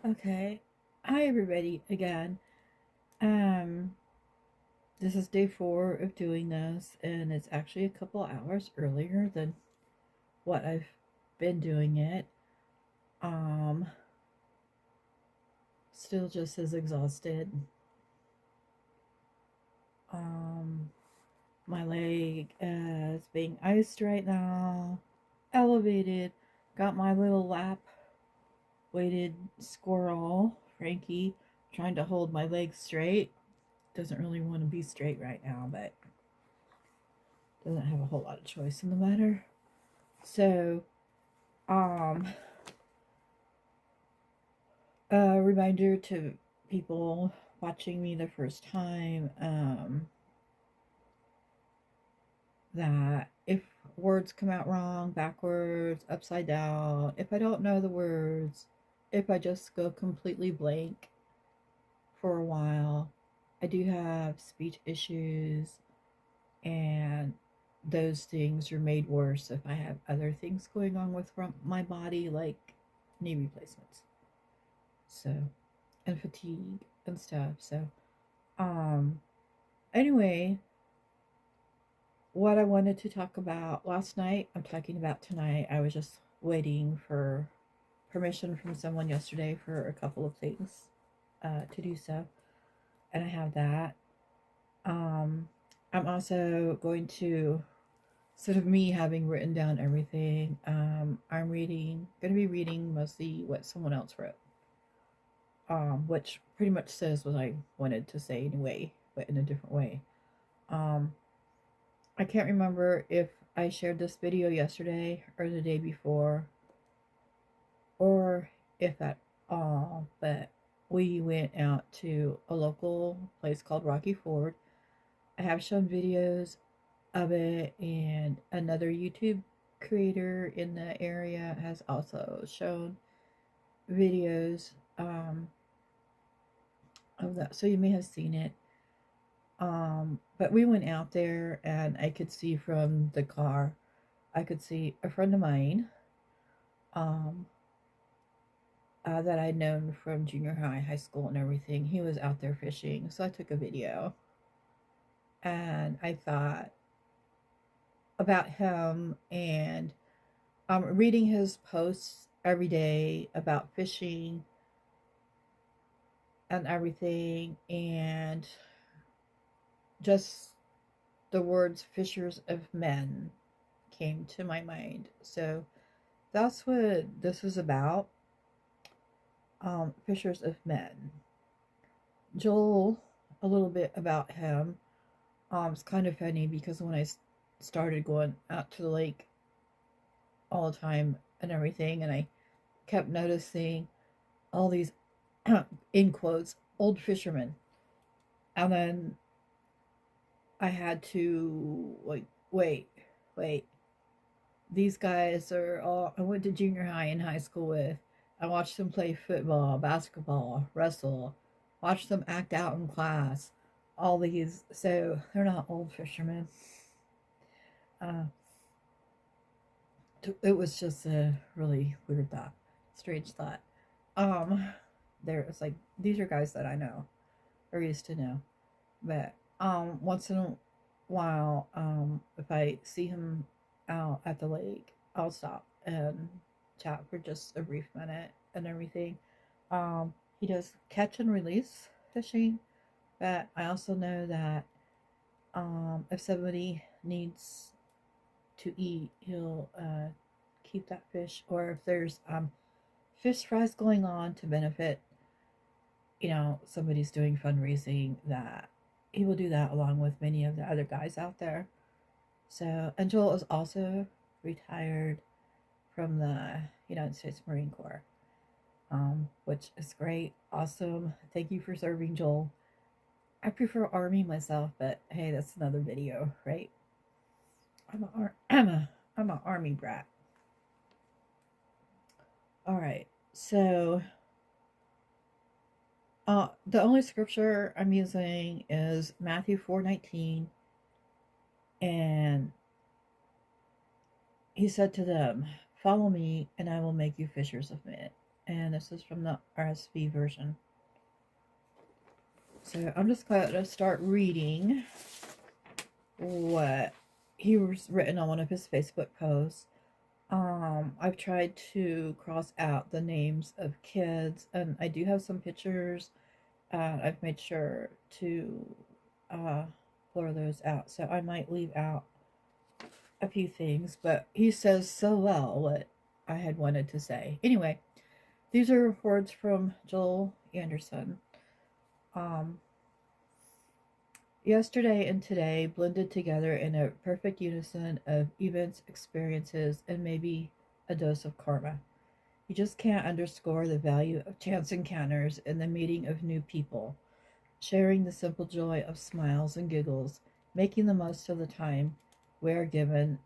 Okay. Hi everybody again. Um this is day 4 of doing this and it's actually a couple hours earlier than what I've been doing it. Um Still just as exhausted. Um my leg is being iced right now. Elevated. Got my little lap weighted squirrel, Frankie, trying to hold my legs straight. Doesn't really want to be straight right now, but doesn't have a whole lot of choice in the matter. So, um, a reminder to people watching me the first time, that if words come out wrong, backwards, upside down, if I don't know the words, if I just go completely blank for a while, I do have speech issues, and those things are made worse if I have other things going on with my body, like knee replacements. So, and fatigue and stuff. So, um, anyway, what I wanted to talk about last night, I'm talking about tonight. I was just waiting for permission from someone yesterday for a couple of things to do so, and I have that. Um, I'm also going to, instead of me having written down everything, I'm going to be reading mostly what someone else wrote, which pretty much says what I wanted to say anyway, but in a different way. Um, I can't remember if I shared this video yesterday or the day before, or if at all, but we went out to a local place called Rocky Ford. I have shown videos of it, and another YouTube creator in the area has also shown videos of that, so you may have seen it. But we went out there, and I could see from the car, I could see a friend of mine um, that I'd known from junior high, high school, and everything. He was out there fishing, so I took a video, and I thought about him and reading his posts every day about fishing and everything, and just the words fishers of men came to my mind. So that's what this is about. Fishers of men. Joel, a little bit about him. It's kind of funny because when I started going out to the lake all the time and everything, and I kept noticing all these, in quotes, old fishermen. And then I had to, like, wait. These guys are all I went to junior high and high school with. I watched them play football, basketball, wrestle, watched them act out in class. All these, so they're not old fishermen. Uh, it was just a really weird thought, strange thought. Um, there it's like these are guys that I know or used to know, but once in a while, if I see him out at the lake, I'll stop and chat for just a brief minute and everything. He does catch and release fishing, but I also know that if somebody needs to eat, he'll keep that fish, or if there's fish fries going on to benefit, somebody's doing fundraising, that he will do that along with many of the other guys out there. So, and Joel is also retired from the United States Marine Corps, which is great. Awesome. Thank you for serving, Joel. I prefer Army myself, but hey, that's another video, right? I'm a Army brat. All right. So, the only scripture I'm using is Matthew 4:19, and he said to them, "Follow me, and I will make you fishers of men." and this is from the RSV version. So I'm just going to start reading what he was written on one of his Facebook posts. I've tried to cross out the names of kids, and I do have some pictures. I've made sure to blur those out, so I might leave out a few things, but he says so well what I had wanted to say. Anyway, these are words from Joel Anderson. Um, Yesterday and today blended together in a perfect unison of events, experiences, and maybe a dose of karma. You just can't underscore the value of chance encounters and the meeting of new people, sharing the simple joy of smiles and giggles, making the most of the time we are given,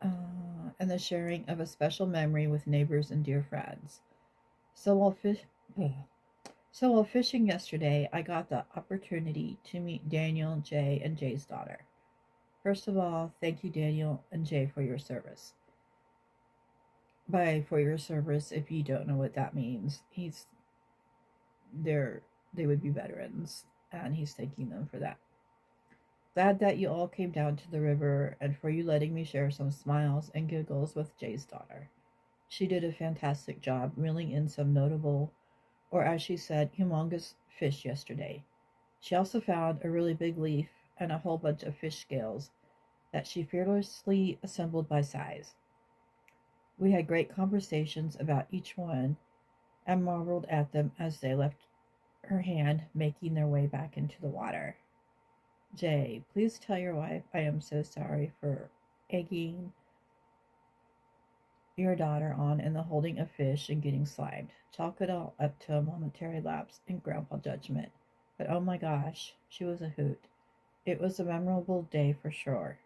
and the sharing of a special memory with neighbors and dear friends. So while fish. So while fishing yesterday, I got the opportunity to meet Daniel, Jay, and Jay's daughter. First of all, thank you, Daniel and Jay, for your service. By for your service, if you don't know what that means, they would be veterans, and he's thanking them for that. Glad that you all came down to the river, and for you letting me share some smiles and giggles with Jay's daughter. She did a fantastic job reeling in some notable, or as she said, humongous fish yesterday. She also found a really big leaf and a whole bunch of fish scales that she fearlessly assembled by size. We had great conversations about each one and marveled at them as they left her hand, making their way back into the water. Jay, please tell your wife I am so sorry for egging your daughter on in the holding of fish and getting slimed. Chalk it all up to a momentary lapse in grandpa judgment. But oh my gosh, she was a hoot. It was a memorable day for sure.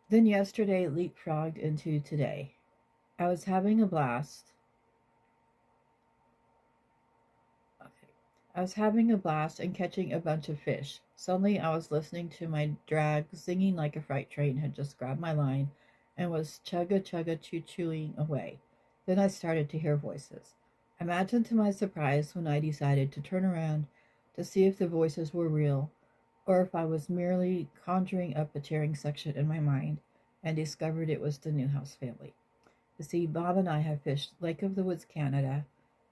Then yesterday leapfrogged into today. I was having a blast. Okay. I was having a blast and catching a bunch of fish. Suddenly I was listening to my drag zinging like a freight train had just grabbed my line and was chugga chewing away. Then I started to hear voices. Imagine to my surprise when I decided to turn around to see if the voices were real or if I was merely conjuring up a tearing section in my mind and discovered it was the Newhouse family. You see, Bob and I have fished Lake of the Woods, Canada,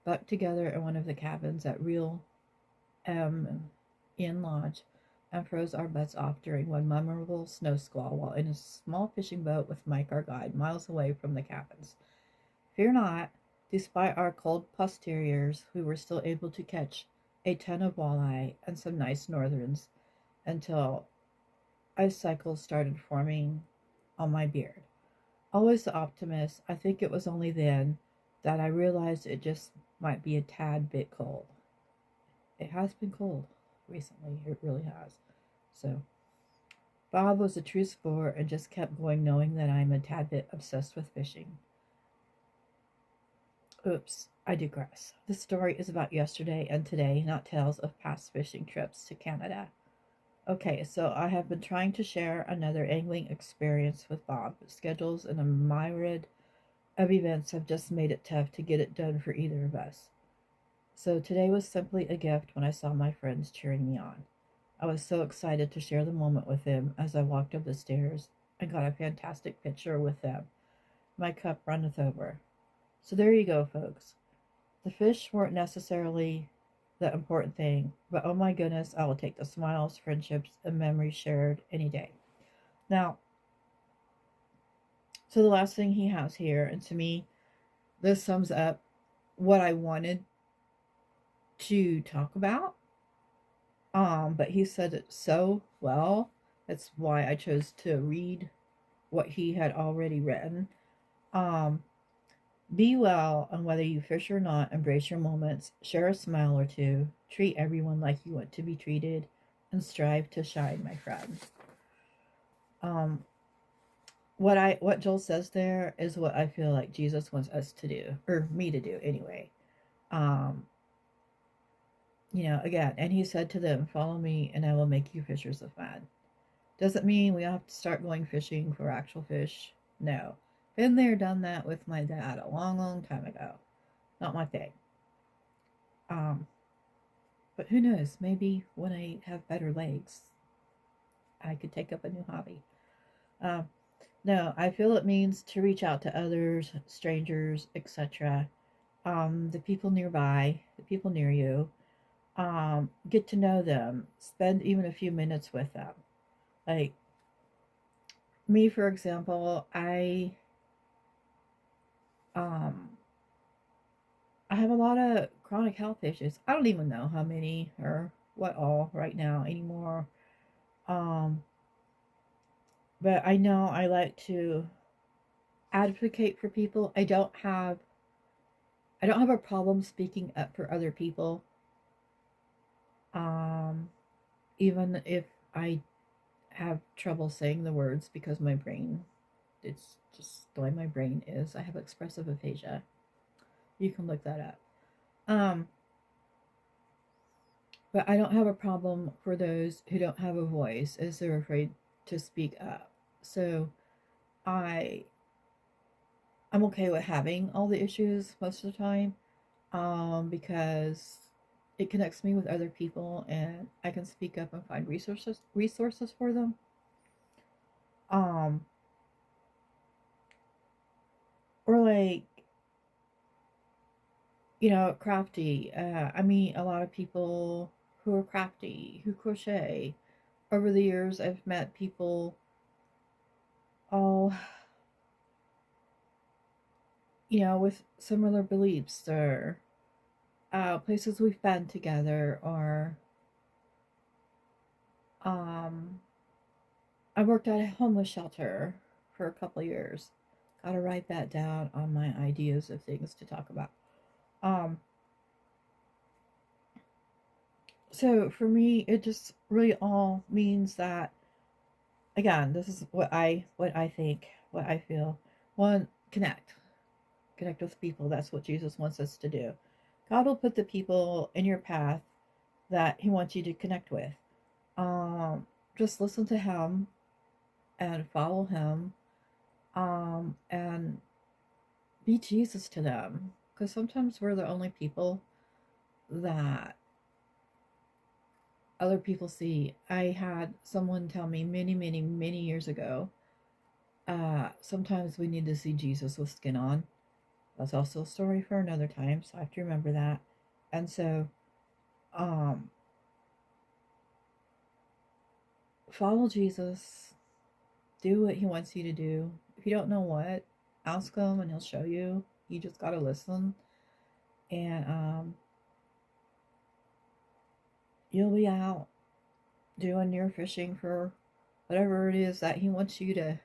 bucked together in one of the cabins at Real Inn Lodge, and froze our butts off during one memorable snow squall while in a small fishing boat with Mike, our guide, miles away from the cabins. Fear not, despite our cold posteriors, we were still able to catch a ton of walleye and some nice northerns until icicles started forming on my beard. Always the optimist, I think it was only then that I realized it just might be a tad bit cold. It has been cold recently, it really has. So, Bob was a true sport and just kept going, knowing that I'm a tad bit obsessed with fishing. Oops, I digress. This story is about yesterday and today, not tales of past fishing trips to Canada. Okay, so I have been trying to share another angling experience with Bob. Schedules and a myriad of events have just made it tough to get it done for either of us. So today was simply a gift when I saw my friends cheering me on. I was so excited to share the moment with them as I walked up the stairs and got a fantastic picture with them. My cup runneth over. So there you go, folks. The fish weren't necessarily the important thing, but oh my goodness, I will take the smiles, friendships, and memories shared any day. Now, so the last thing he has here, and to me, this sums up what I wanted to talk about. But he said it so well. That's why I chose to read what he had already written. Um, Be well, and whether you fish or not, embrace your moments, share a smile or two, treat everyone like you want to be treated, and strive to shine, my friends. Um, what Joel says there is what I feel like Jesus wants us to do, or me to do anyway. Um, again, and he said to them, "Follow me, and I will make you fishers of men." Doesn't mean we have to start going fishing for actual fish. No, been there, done that with my dad a long, long time ago. Not my thing. Um, but who knows? Maybe when I have better legs, I could take up a new hobby. Um, no, I feel it means to reach out to others, strangers, etc. The people nearby, the people near you. Get to know them. Spend even a few minutes with them. Like me, for example, um I have a lot of chronic health issues. I don't even know how many or what all right now anymore. Um, but I know I like to advocate for people. I don't have a problem speaking up for other people. Um, Even if I have trouble saying the words because my brain, it's just the way my brain is. I have expressive aphasia. You can look that up. Um, but I don't have a problem for those who don't have a voice as they're afraid to speak up. So I I'm okay with having all the issues most of the time, because it connects me with other people and I can speak up and find resources for them. Um, or like, crafty. I meet a lot of people who are crafty, who crochet. Over the years, I've met people all, with similar beliefs or places we've been together, or um, I worked at a homeless shelter for a couple of years. Got to write that down on my ideas of things to talk about. Um, so for me, it just really all means that, again, this is what I think, what I feel. One, connect with people. That's what Jesus wants us to do. God will put the people in your path that He wants you to connect with. Just listen to Him and follow Him, and be Jesus to them. Because sometimes we're the only people that other people see. I had someone tell me many, many, many years ago, sometimes we need to see Jesus with skin on. That's also a story for another time, so I have to remember that. And so, um, follow Jesus, do what He wants you to do. If you don't know what, ask Him and He'll show you. You just gotta listen, and you'll be out doing your fishing for whatever it is that He wants you to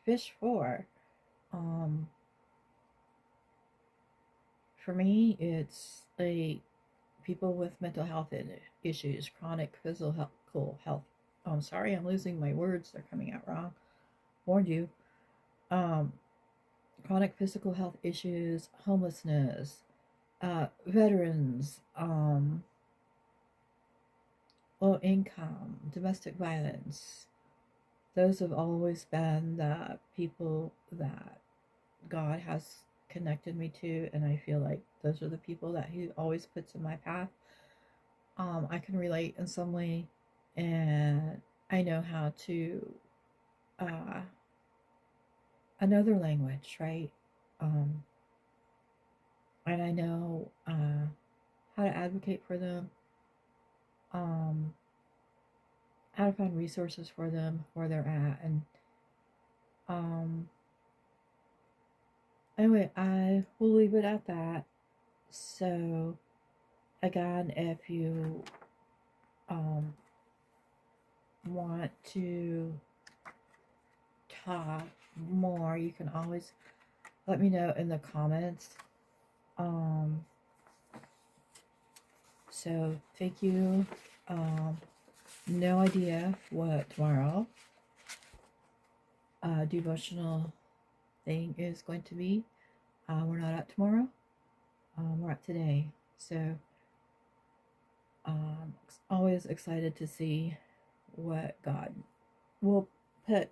fish for. Um, for me, it's like people with mental health issues, chronic physical health. Oh, I'm sorry, I'm losing my words. They're coming out wrong. Warned you. Um, Chronic physical health issues, homelessness, veterans, low income, domestic violence. Those have always been the people that God has connected me to, and I feel like those are the people that He always puts in my path. I can relate in some way, and I know how to, uh, another language, right? Um, and I know how to advocate for them, um, how to find resources for them where they're at, and um, anyway, I will leave it at that. So, again, if you um, want to talk more, you can always let me know in the comments. Um, so thank you. No idea what tomorrow devotional thing is going to be. We're not out tomorrow. We're out today. So always excited to see what God will put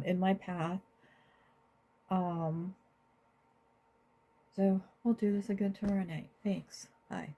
in my path. So we'll do this again tomorrow night. Thanks. Bye.